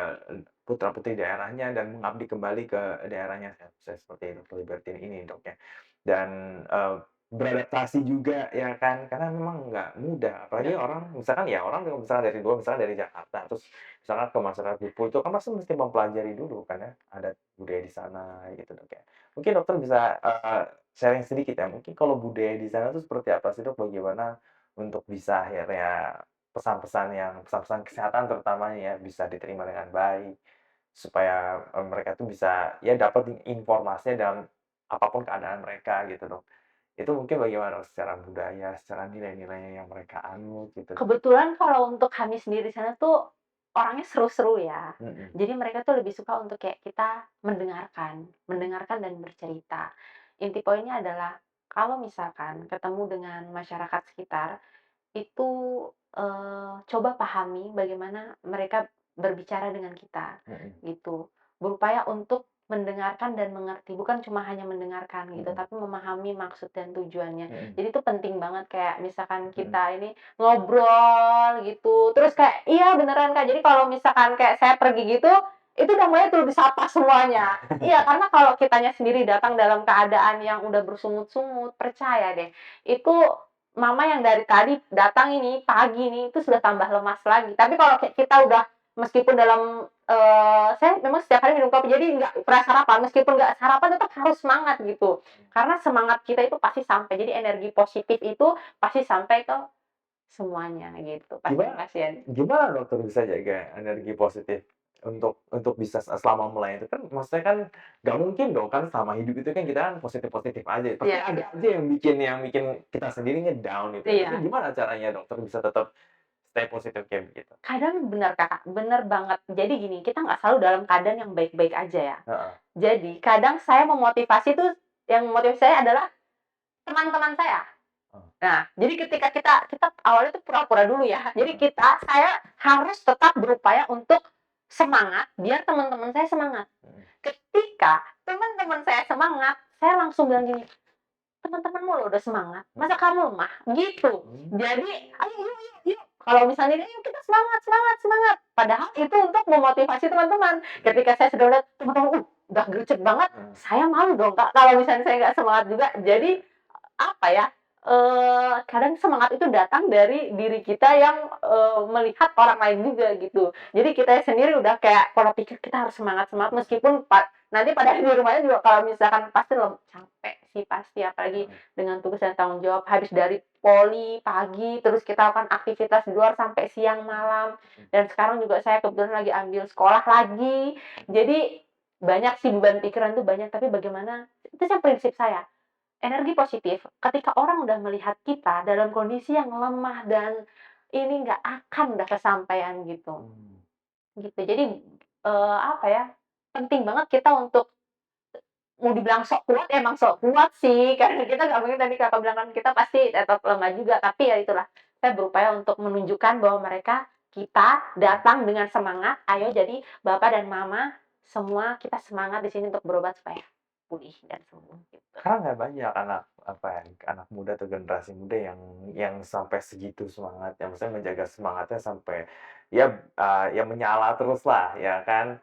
putra-putri daerahnya dan mengabdi kembali ke daerahnya, seperti Dr. Liberty ini, Dok, ya. Dan, beradaptasi juga ya kan, karena memang nggak mudah, apalagi orang misalkan ya orang kalau misalnya dari luar, misalnya dari Jakarta, terus misalkan ke masyarakat Bengkulu itu kan pasti mesti mempelajari dulu kan ya, adat budaya di sana gitu, Dok, ya. Mungkin dokter bisa, sharing sedikit ya, mungkin kalau budaya di sana tuh seperti apa sih, Dok? Bagaimana untuk bisa akhirnya pesan-pesan kesehatan terutamanya ya, bisa diterima dengan baik, supaya, mereka tuh bisa ya dapat informasinya dalam apapun keadaan mereka gitu, Dok. Itu mungkin bagaimana, Dok, secara budaya, secara nilai-nilai yang mereka anut gitu, Dok? Kebetulan kalau untuk kami sendiri di sana tuh orangnya seru-seru ya. Mhm, Jadi mereka tuh lebih suka untuk kayak kita mendengarkan dan bercerita. Inti poinnya adalah kalau misalkan ketemu dengan masyarakat sekitar, itu, coba pahami bagaimana mereka berbicara dengan kita, mhm, gitu. Berupaya untuk mendengarkan dan mengerti, bukan cuma hanya mendengarkan gitu, mhm, tapi memahami maksud dan tujuannya. mhm, Jadi itu penting banget kayak misalkan mhm, kita ini ngobrol gitu, terus kayak iya beneran Kak, jadi kalau misalkan kayak saya pergi gitu, itu udah mulai tuh disapa semuanya. Iya, karena kalau kitanya sendiri datang dalam keadaan yang udah bersungut-sungut, percaya deh, itu mama yang dari tadi datang ini, pagi nih, itu sudah tambah lemas lagi. Tapi kalau kayak kita udah meskipun dalam saya memang setiap hari minum kopi, jadi nggak pernah sarapan, meskipun nggak sarapan tetap harus semangat gitu. Karena semangat kita itu pasti sampai, jadi energi positif itu pasti sampai ke semuanya gitu, Gimana pasien-pasien. gimana dokter bisa jaga energi positif untuk bisa selama melayani itu kan maksudnya kan nggak mungkin dong kan selama hidup itu kan kita kan positif-positif aja, pasti Iya, ada aja yang bikin kita sendiri nge-down gitu ya. Tapi iya. gimana caranya dokter bisa tetap stay positif kayak begitu? Kadang benar Kakak, bener banget. Jadi gini, kita nggak selalu dalam keadaan yang baik-baik aja ya. Heeh, Jadi kadang saya memotivasi tuh yang memotivasi saya adalah teman-teman saya. Oh. Nah, jadi ketika kita awalnya tuh pura-pura dulu ya. Jadi saya harus tetap berupaya untuk semangat biar teman-teman saya semangat. Mhm. Ketika teman-teman saya semangat, saya langsung bilang gini, "Teman-temanmu loh udah semangat, masa kamu lemah?" Gitu. Mmm. Jadi, "Ayo yuk yuk yuk." Kalau misalnya, "Ayo kita semangat semangat semangat." Padahal itu untuk memotivasi teman-teman. Ketika saya sudah lihat teman-teman, udah gercep banget, Heeh. saya malu dong, Kak, kalau misalnya saya nggak semangat juga. Jadi, apa ya, kadang semangat itu datang dari diri kita yang, melihat orang lain juga gitu. Jadi kita sendiri udah kayak pola pikir kita harus semangat-semangat meskipun nanti pada di rumahnya juga kalau misalkan pasti capek sih pasti, apalagi Heeh. dengan tugas dan tanggung jawab habis dari poli pagi, terus kita akan aktivitas di luar sampai siang malam, dan sekarang juga saya kebetulan lagi ambil sekolah lagi. Jadi banyak sih beban pikiran tuh banyak, tapi bagaimana itu sih prinsip saya. Energi positif, ketika orang udah melihat kita dalam kondisi yang lemah dan ini nggak akan udah kesampaian gitu, Mmm. gitu. Jadi, apa ya, penting banget kita untuk mau dibilang sok kuat, emang sok kuat sih, karena kita nggak mungkin tadi Kakak bilang kan kita pasti tetap lemah juga, tapi ya itulah, saya berupaya untuk menunjukkan bahwa kita datang dengan semangat, "Ayo jadi Bapak dan Mama, semua kita semangat di sini untuk berobat supaya pulih dan sembuh," gitu. Karena nggak banyak anak, apa ya, anak muda atau generasi muda yang sampai segitu semangatnya, maksudnya menjaga semangatnya sampai ya, ya menyala terus lah, ya kan.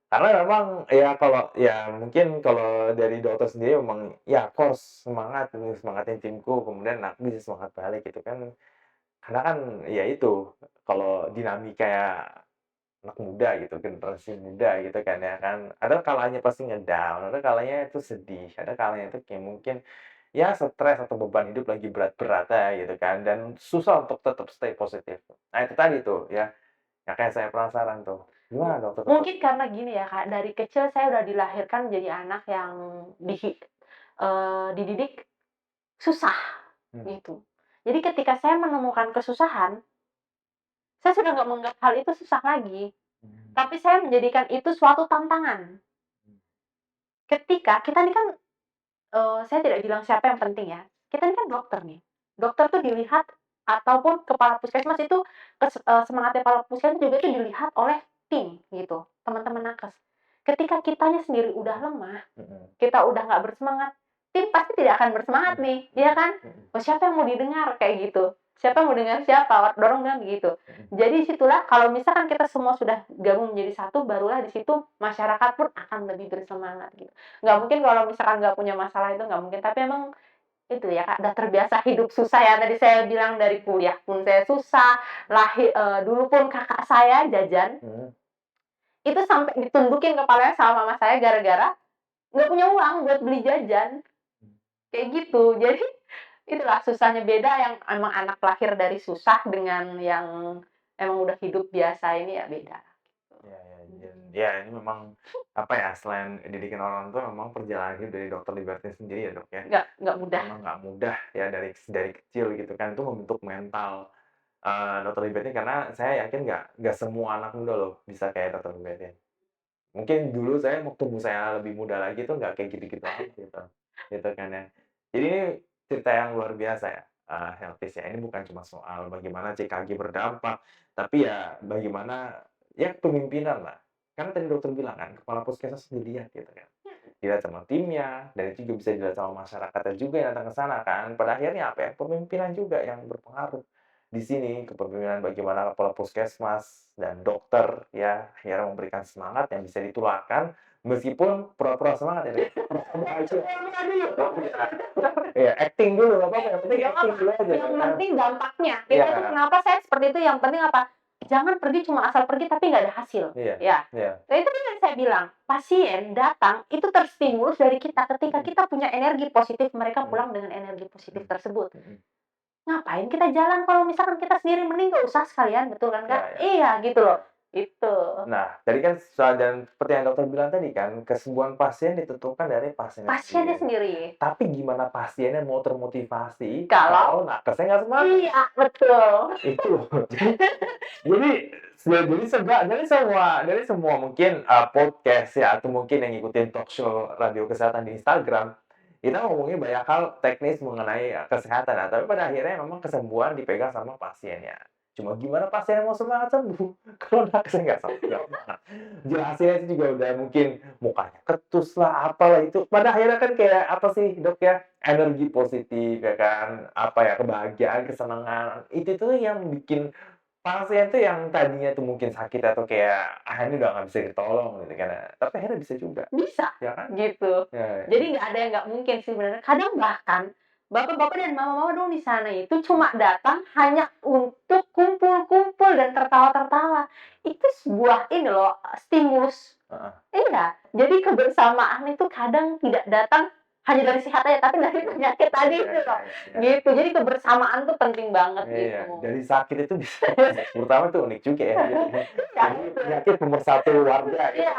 Karena memang ya kalau ya mungkin kalau dari dokter sendiri memang ya aku harus semangat ini, semangatin timku, kemudian aku bisa semangat balik gitu kan. Karena kan ya itu, kalau dinamika anak muda gitu, generasi muda gitu kan ya kan, ada kalanya pasti nge-down, ada kalanya itu sedih, ada kalanya itu kayak mungkin ya stres atau beban hidup lagi berat-beratnya gitu kan, dan susah untuk tetap stay positif. Nah itu tadi tuh ya, makanya saya penasaran tuh, gimana dong tetap. Mungkin karena gini ya, Kak, dari kecil saya udah dilahirkan jadi anak yang dididik susah, Hmm. gitu. Jadi ketika saya menemukan kesusahan, saya sudah nggak menganggap hal itu susah lagi, Hmm. tapi saya menjadikan itu suatu tantangan. Ketika kita ini kan, saya tidak bilang siapa yang penting ya, kita ini kan dokter nih. Dokter tuh dilihat ataupun kepala puskesmas itu semangatnya kepala puskesmas juga itu dilihat oleh tim gitu, teman-teman nakes. Ketika kitanya sendiri udah lemah, Mhm. kita udah nggak bersemangat, tim pasti tidak akan bersemangat Mhm. nih, iya kan? Mhm. Oh, siapa yang mau didengar? Kayak gitu. Siapa yang mau dengar siapa? Dorong bilang gitu. Mhm. Jadi situlah kalau misalkan kita semua sudah gabung menjadi satu, barulah di situ masyarakat pun akan lebih bersemangat gitu. Nggak mungkin kalau misalkan nggak punya masalah itu nggak mungkin, tapi emang itu ya Kak, udah terbiasa hidup susah ya, tadi saya bilang dari kuliah pun saya susah, dulu pun kakak saya jajan, Mhm. itu sampai ditundukin kepalanya sama mama saya gara-gara nggak punya uang buat beli jajan, kayak gitu. Jadi, itulah susahnya beda yang emang anak lahir dari susah dengan yang emang udah hidup biasa ini ya beda, gitu. Ya ya, dan ya ini memang, apa ya, selain didikin orang tua memang perjalanan hidup dari Dokter Liberty sendiri ya, Dok, ya. Nggak mudah. Memang nggak mudah ya dari kecil gitu kan, itu membentuk mental, Dokter Liberty karena saya yakin nggak semua anak muda loh bisa kayak Dokter Liberty. Mungkin dulu saya waktu saya lebih muda lagi tuh nggak kayak gitu-gitu amat gitu, gitu kan ya. Jadi ini cerita yang luar biasa ya, Helpis ya. Ini bukan cuma soal bagaimana CKG berdampak, tapi ya bagaimana ya kepemimpinan lah. Karena tadi dokter bilang kan, kepala puskesmas dilihat gitu kan. Dilihat sama timnya, dan itu juga bisa dilihat sama masyarakatnya juga yang datang ke sana kan. Pada akhirnya apa ya, pemimpinan juga yang berpengaruh. Di sini kepemimpinan bagaimana kepala puskesmas dan dokter ya akhirnya memberikan semangat yang bisa ditularkan meskipun pura-pura semangat ya, Dek. Pura-pura aja. Iya, acting dulu nggak apa-apa, yang penting Yang acting apa, dulu aja yang kan. penting dampaknya. Kita Iya, itu kenapa saya seperti itu, yang penting apa, jangan pergi cuma asal pergi tapi nggak ada hasil, iya, ya. iya. Nah itu kan yang saya bilang, pasien datang itu terstimulus dari kita ketika Mhm. kita punya energi positif, mereka Mhm. pulang dengan energi positif Mhm. tersebut. Mhm. Ngapain kita jalan kalau misalkan kita sendiri mending nggak usah sekalian, betul kan, Iya, Kak? iya, Iya, gitu iya. loh. Itu. Nah, tadi kan dan seperti yang dokter bilang tadi kan, kesembuhan pasien ditentukan dari pasiennya Pasiennya sendiri. sendiri. Tapi gimana pasiennya mau termotivasi Kalau kalau nakesnya nggak semangat? iya, betul. Itu. Jadi dari semua mungkin, podcast ya atau mungkin yang ngikutin talk show radio kesehatan di Instagram, kita ngomongin banyak hal teknis mengenai kesehatan, nah, tapi pada akhirnya memang kesembuhan dipegang sama pasiennya. Cuma gimana pasien mau semangat sembuh kalau nakesnya nggak semangat. Jelasinnya itu juga udah mungkin mukanya ketus lah, apalah itu. Pada akhirnya kan kayak apa sih Dok ya, energi positif ya kan, apa ya, kebahagiaan, kesenangan, itu tuh yang bikin pasien tuh yang tadinya tuh mungkin sakit atau kayak, "Ah, ini udah nggak bisa ditolong," gitu kan ya, tapi akhirnya bisa juga, Bisa, ya kan? gitu. Ya, Jadi nggak ada yang nggak mungkin sih sebenarnya. Kadang bahkan bapak-bapak dan mama-mama dong di sana itu cuma datang hanya untuk kumpul-kumpul dan tertawa-tertawa. Itu sebuah ini loh, stimulus. heeh. Iya, jadi kebersamaan itu kadang tidak datang hanya dari sehat aja, tapi dari penyakit tadi Iya itu iya loh. iya iya. Gitu, jadi kebersamaan tuh penting banget Iya, gitu. dari sakit itu bisa pertama tuh unik juga ya, gitu kan. Ya Jadi itu. penyakit pemersatu warga gitu. Iya,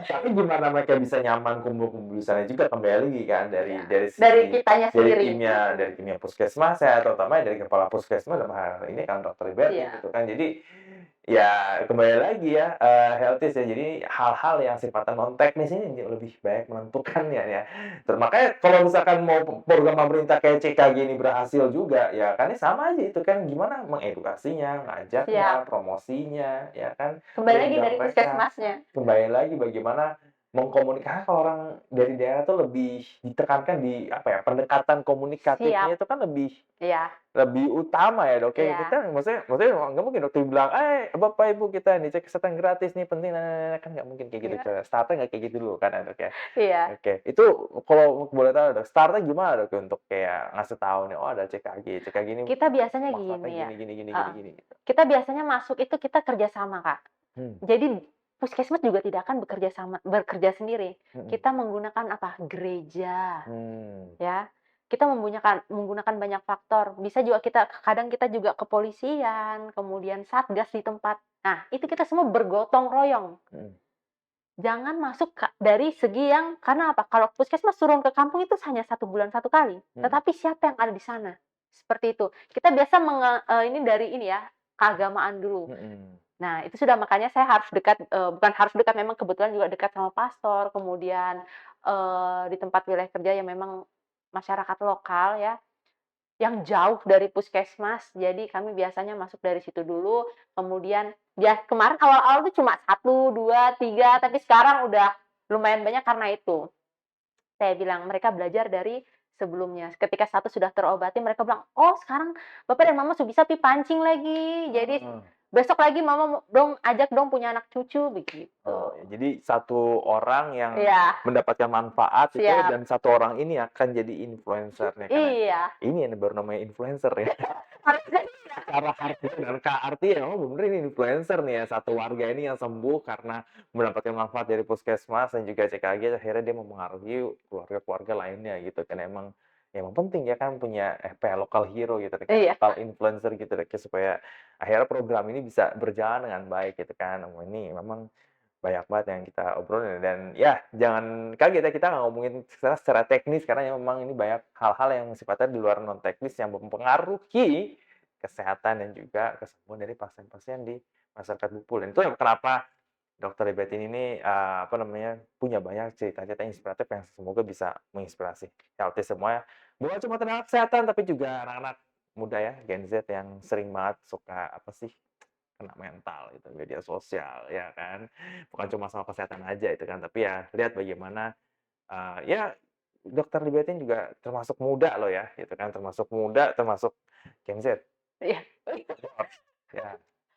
Tapi gimana mereka bisa nyaman kumpul-kumpul di sana juga kembali lagi kan iya. dari Dari sisi kitanya sendiri. dari timnya puskesmas ya, terutama dari kepala puskesmas dalam hal ini kan Dokter Liberty Iya, gitu kan. Jadi ya kembali lagi ya, healthies ya, jadi hal-hal yang sifatnya non teknis ini yang lebih banyak menentukan ya. Makanya kalau misalkan mau program pemerintah kayak CKG ini berhasil juga, ya kan ini sama aja itu kan gimana mengedukasinya, ngajaknya, siap. promosinya, ya kan, Kembali lagi mengundang dari mereka. puskesmasnya. Kembali lagi bagaimana mengkomunikasi kalau orang dari daerah tuh lebih ditekankan di apa ya, pendekatan Siap, komunikatifnya itu kan lebih iya, lebih utama ya, Dok, ya. iya, Kita maksudnya nggak mungkin dokter bilang, "Eh, Bapak Ibu kita nih cek kesehatan gratis nih penting, nah," kan nggak mungkin kayak gitu, iya, startnya nggak kayak gitu dulu kan ya, Dok, ya. iya. Oke, itu kalau boleh tahu, Dok, startnya gimana, Dok, untuk kayak ngasih tahu nih, "Oh, ada CKG ini Kita biasanya manfaatnya gini ya, gini," heeh, gitu. kita biasanya masuk itu kita kerjasama, Kak. Hmm, Jadi puskesmas juga tidak akan bekerja sendiri. mhm, Kita menggunakan apa, gereja, mmm, ya. Kita menggunakan banyak faktor. Bisa juga kadang kita juga kepolisian, kemudian satgas di tempat. Nah, itu kita semua bergotong royong. mhm, Jangan masuk dari segi yang karena apa, kalau puskesmas turun ke kampung itu hanya 1 bulan 1 kali, mhm, tetapi siapa yang ada di sana? Seperti itu. Kita biasa ini dari ini ya, keagamaan dulu. mhm, Nah, itu sudah makanya saya harus dekat, bukan harus dekat, memang kebetulan juga dekat sama pastor, kemudian, di tempat wilayah kerja yang memang masyarakat lokal ya, yang jauh dari puskesmas, jadi kami biasanya masuk dari situ dulu, kemudian kemarin awal-awal tuh cuma 1, 2, 3, tapi sekarang udah lumayan banyak karena itu. Saya bilang, mereka belajar dari sebelumnya. Ketika satu sudah terobati, mereka bilang, "Oh, sekarang Bapak dan Mama bisa pi pancing lagi. Jadi heeh. besok lagi Mama ajak dong punya anak cucu," begitu. Oh, ya jadi satu orang yang Iya, mendapatkan manfaat itu siap. dan satu orang ini akan jadi influencer-nya karena Iya, ini yang baru namanya influencer ya. harusnya Secara harfiah dan artinya oh bener ini influencer nih ya, satu warga ini yang sembuh karena mendapatkan manfaat dari puskesmas dan juga CKG akhirnya dia mempengaruhi keluarga-keluarga lainnya gitu kan. Emang penting ya kan punya apa ya, local hero gitu kan, iya. lokal influencer gitu deh, supaya akhirnya program ini bisa berjalan dengan baik gitu kan. Wah ini memang banyak banget yang kita obrolin dan ya jangan kaget ya kita nggak ngomongin secara teknis karena ya memang ini banyak hal-hal yang sifatnya di luar non teknis yang mempengaruhi kesehatan dan juga kesembuhan dari pasien-pasien di masyarakat Bupul dan itu yang kenapa Dokter Libetin ini, apa namanya, punya banyak cerita-cerita inspiratif yang semoga bisa menginspirasi healthy semua, bukan cuma tenaga kesehatan tapi juga anak-anak muda ya, Gen Z yang sering banget suka apa sih, kena mental gitu, media sosial ya kan. Bukan cuma soal kesehatan aja itu kan, tapi ya lihat bagaimana, ya Dokter Libetin juga termasuk muda loh ya, gitu kan, termasuk muda, termasuk Gen Z. Iya. Senior, ya,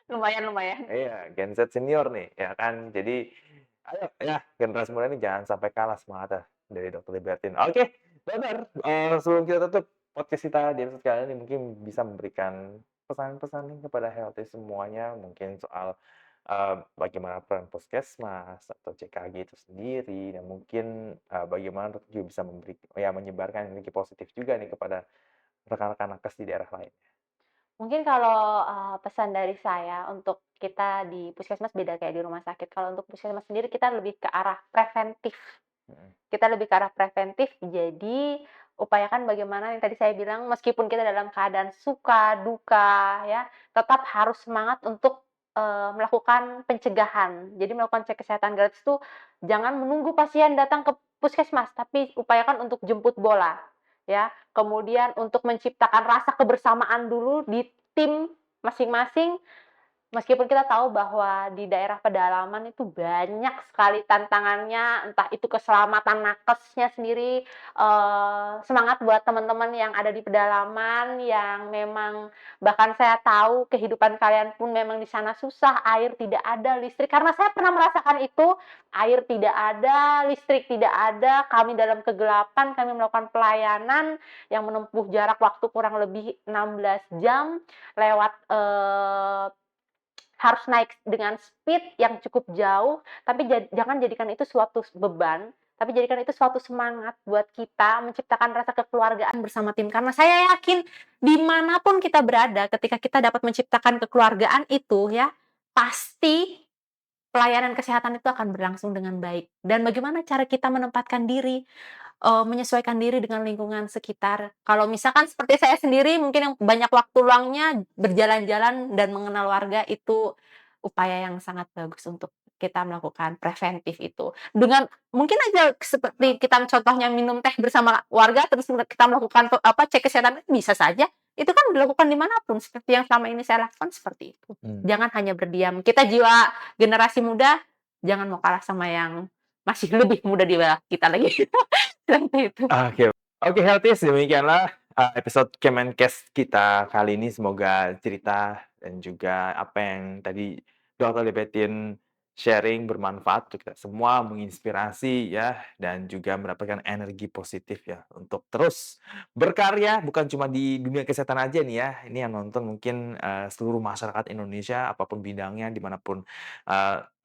Lumayan lumayan. iya, Gen Z senior nih, ya kan. Jadi, ayo ya generasi muda ini jangan sampai kalah semangatnya dari Dokter Libertin. Oke, Dokter, sebelum kita tutup podcast kita di episode kali ini mungkin bisa memberikan pesan-pesan nih kepada healthy semuanya, mungkin soal, bagaimana peran puskesmas atau CKG itu sendiri dan mungkin, bagaimana Dokter juga bisa ya menyebarkan energi positif juga nih kepada rekan-rekan nakes di daerah lain. Mungkin kalau, pesan dari saya untuk kita di puskesmas beda kayak di rumah sakit. Kalau untuk puskesmas sendiri kita lebih ke arah preventif. Mhm, Kita lebih ke arah preventif, jadi upayakan bagaimana yang tadi saya bilang, meskipun kita dalam keadaan suka, duka, ya, tetap harus semangat untuk, melakukan pencegahan. Jadi melakukan cek kesehatan gratis itu jangan menunggu pasien datang ke puskesmas, tapi upayakan untuk jemput bola, ya. Kemudian untuk menciptakan rasa kebersamaan dulu di tim masing-masing. Meskipun kita tahu bahwa di daerah pedalaman itu banyak sekali tantangannya, entah itu keselamatan nakesnya sendiri, semangat buat teman-teman yang ada di pedalaman, yang memang bahkan saya tahu kehidupan kalian pun memang di sana susah, air tidak ada, listrik karena saya pernah merasakan itu, air tidak ada, listrik tidak ada, kami dalam kegelapan, kami melakukan pelayanan yang menempuh jarak waktu kurang lebih 16 jam lewat, harus naik dengan speed yang cukup jauh, tapi jangan jadikan itu suatu beban, tapi jadikan itu suatu semangat buat kita menciptakan rasa kekeluargaan bersama tim. Karena saya yakin dimanapun kita berada, ketika kita dapat menciptakan kekeluargaan itu ya, pasti pelayanan kesehatan itu akan berlangsung dengan baik. Dan bagaimana cara kita menempatkan diri, menyesuaikan diri dengan lingkungan sekitar. Kalau misalkan seperti saya sendiri mungkin yang banyak waktu luangnya berjalan-jalan dan mengenal warga itu upaya yang sangat bagus untuk kita melakukan preventif itu. Dengan mungkin aja seperti kita contohnya minum teh bersama warga terus kita melakukan cek kesehatan bisa saja. Itu kan dilakukan dimanapun seperti yang selama ini saya lakukan seperti itu. Mmm. Jangan hanya berdiam. Kita jiwa generasi muda jangan mau kalah sama yang masih lebih muda di bawah kita lagi. Seperti itu. Oke. Oke, Healthies, demikianlah, episode Kemenkes kita kali ini. Semoga cerita dan juga apa yang tadi Dokter Lipetin sharing bermanfaat untuk kita semua, menginspirasi ya, dan juga mendapatkan energi positif ya, untuk terus berkarya, bukan cuma di dunia kesehatan aja nih ya. Ini yang nonton mungkin, seluruh masyarakat Indonesia, apapun bidangnya, dimanapun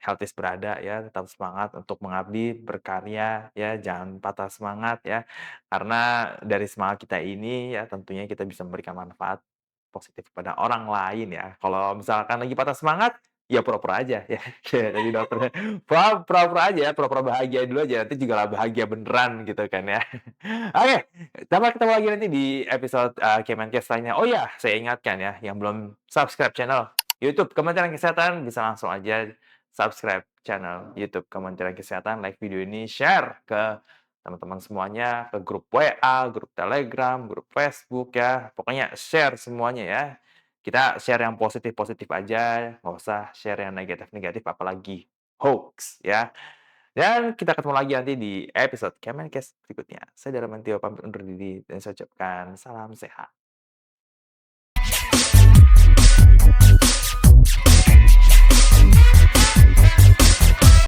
Healthies berada ya, tetap semangat untuk mengabdi, berkarya ya, jangan patah semangat ya. Karena dari semangat kita ini ya tentunya kita bisa memberikan manfaat positif kepada orang lain ya. Kalau misalkan lagi patah semangat, ya pura-pura aja ya, kayak tadi dokternya, pura-pura aja, pura-pura bahagia dulu aja, nanti juga lah bahagia beneran gitu kan ya. Oke, sampai ketemu lagi nanti di episode, Kemenkes lainnya. Oh ya, saya ingatkan ya, yang belum subscribe channel YouTube Kementerian Kesehatan bisa langsung aja subscribe channel YouTube Kementerian Kesehatan, like video ini, share ke teman-teman semuanya, ke grup WA, grup Telegram, grup Facebook ya. Pokoknya share semuanya ya. Kita share yang positif-positif aja, nggak usah share yang negatif-negatif, apalagi hoax ya. Dan kita ketemu lagi nanti di episode Kemenkes berikutnya. Saya Dara Mantio pamit undur diri dan saya ucapkan salam sehat.